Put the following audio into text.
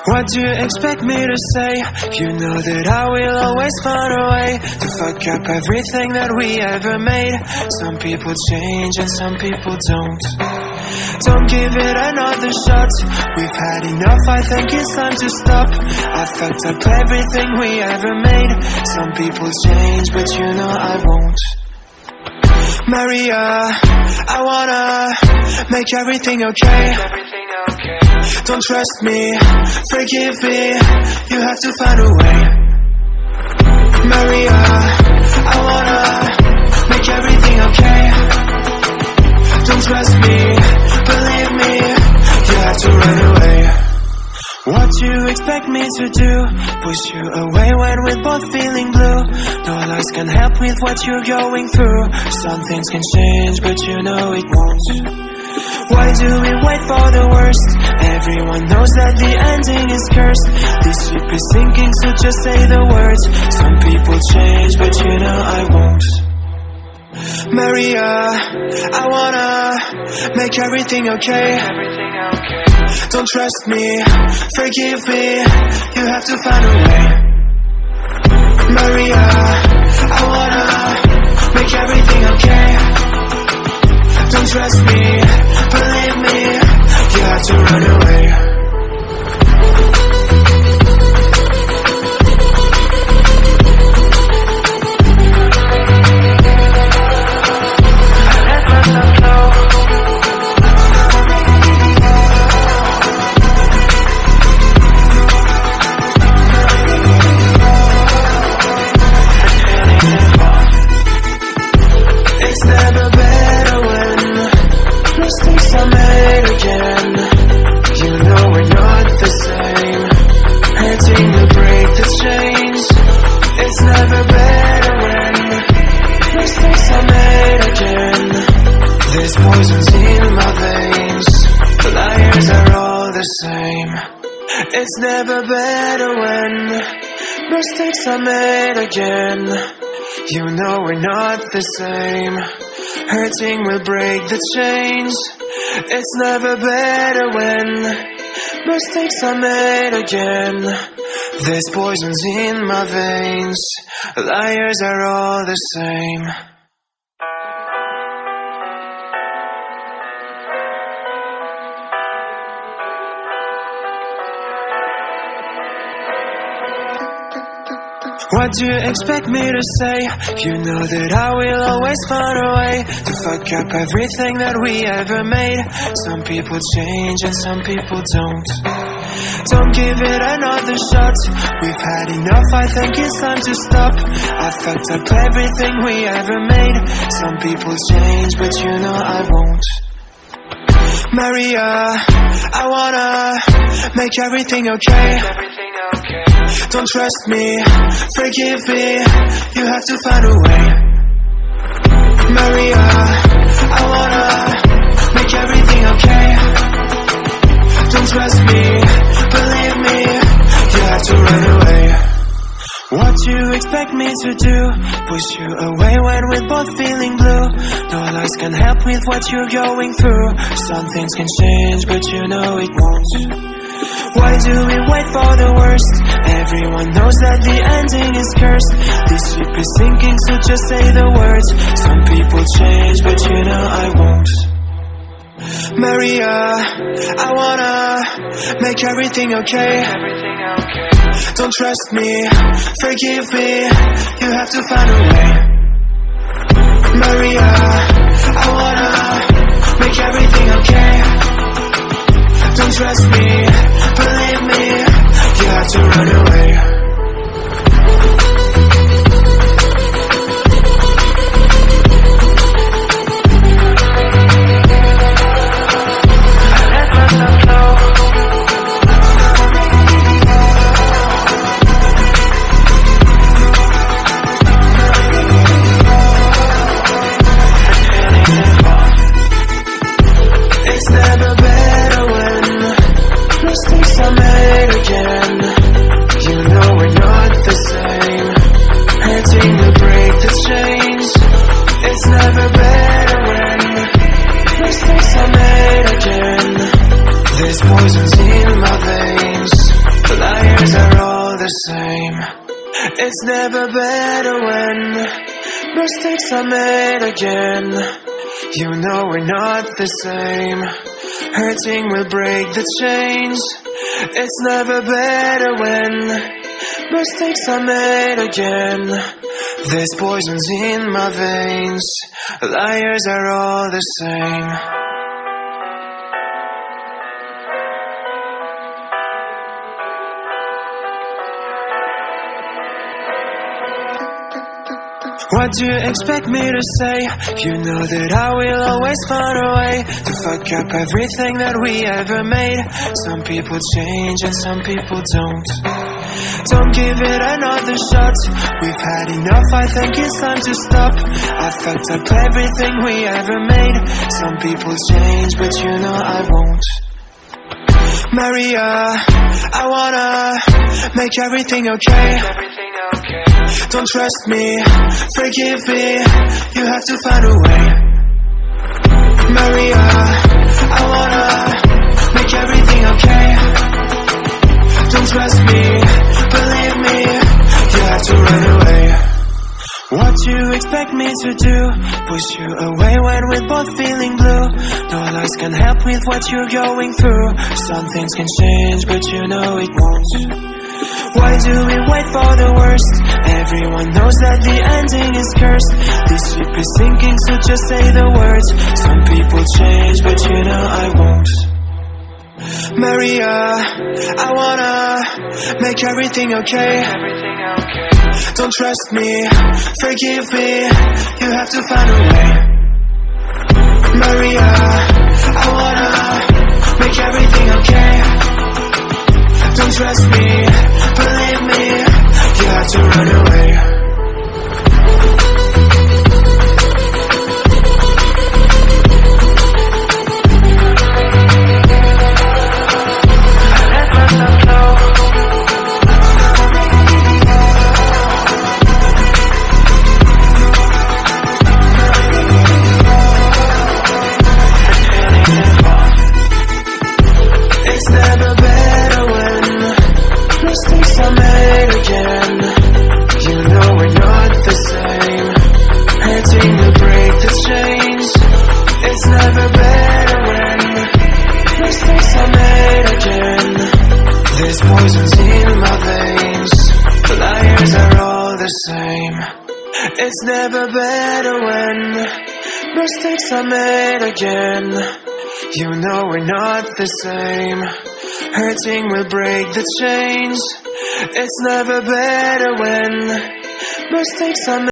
What do you expect me to say? You know that I will always find a way to fuck up everything that we ever made. Some people change and some people don't. Don't give it another shot. We've had enough, I think it's time to stop. I fucked up everything we ever made. Some people change, but you know I won't. Maria, I wanna make everything okay. Don't trust me, forgive me, you have to find a way. Maria, I wanna make everything okay. Don't trust me, believe me, you have to run away. What do you expect me to do? Push you away when we're both feeling blue. No lies can help with what you're going through. Some things can change, but you know it won't. Why do we wait for the worst? Everyone knows that the ending is cursed. This ship is sinking, so just say the words. Some people change, but you know I won't. Maria, I wanna make everything okay. Don't trust me, forgive me, you have to find a way. Maria, I wanna make everything okay. Don't trust me, believe me, you have to run away. It's never better when mistakes are made again. You know we're not the same. Hurting will break the chains. It's never better when mistakes are made again. There's poisons in my veins. The liars are all the same. It's never better when mistakes are made again. You know we're not the same. Hurting will break the chains. It's never better when mistakes are made again. There's poisons in my veins. Liars are all the same. What do you expect me to say? You know that I will always find a way to fuck up everything that we ever made. Some people change and some people don't. Don't give it another shot. We've had enough, I think it's time to stop. I fucked up everything we ever made. Some people change, but you know I won't. Maria, I wanna make everything okay. Don't trust me, forgive me, you have to find a way. Maria, I wanna make everything okay. Don't trust me, believe me, you have to run away. What do you expect me to do? Push you away when we're both feeling blue. No lies can help with what you're going through. Some things can change, but you know it won't. Why do we wait for the worst? Everyone knows that the ending is cursed. This ship is sinking, so just say the words. Some people change, but you know I won't. Maria, I wanna make everything okay. Don't trust me, forgive me, you have to find a way. Maria, I wanna make everything okay. Don't trust me, believe me, you have to run away. It's never better when mistakes are made again. You know we're not the same. Hurting will break the chains. It's never better when mistakes are made again. There's poisons in my veins. the same. It's never better when mistakes are made again. You know we're not the same. Hurting will break the chains. It's never better when mistakes are made again. There's poisons in my veins. Liars are all the same. What do you expect me to say? You know that I will always find a way to fuck up everything that we ever made. Some people change and some people don't. Don't give it another shot. We've had enough, I think it's time to stop. I fucked up everything we ever made. Some people change, but you know I won't. Maria, I wanna make everything okay. Don't trust me, forgive me, you have to find a way. Maria, I wanna make everything okay. Don't trust me, believe me, you have to run away. What do you expect me to do? Push you away when we're both feeling blue. No lies can help with what you're going through. Some things can change, but you know it won't. Why do we wait for the worst? Everyone knows that the ending is cursed. This ship is sinking, so just say the words. Some people change, but you know I won't. Maria, I wanna make everything okay. Don't trust me, forgive me, you have to find a way. Maria, I wanna make everything okay. Don't trust me, believe me, you have to run away. It's never better when mistakes are made again. You know we're not the same. Hurting will break the chains. It's never better when mistakes are made again. There's poisons in my veins. Liars are all the same. It's never better when mistakes are made again. You know we're not the same. Hurting will break the chains. It's never better when mistakes are made.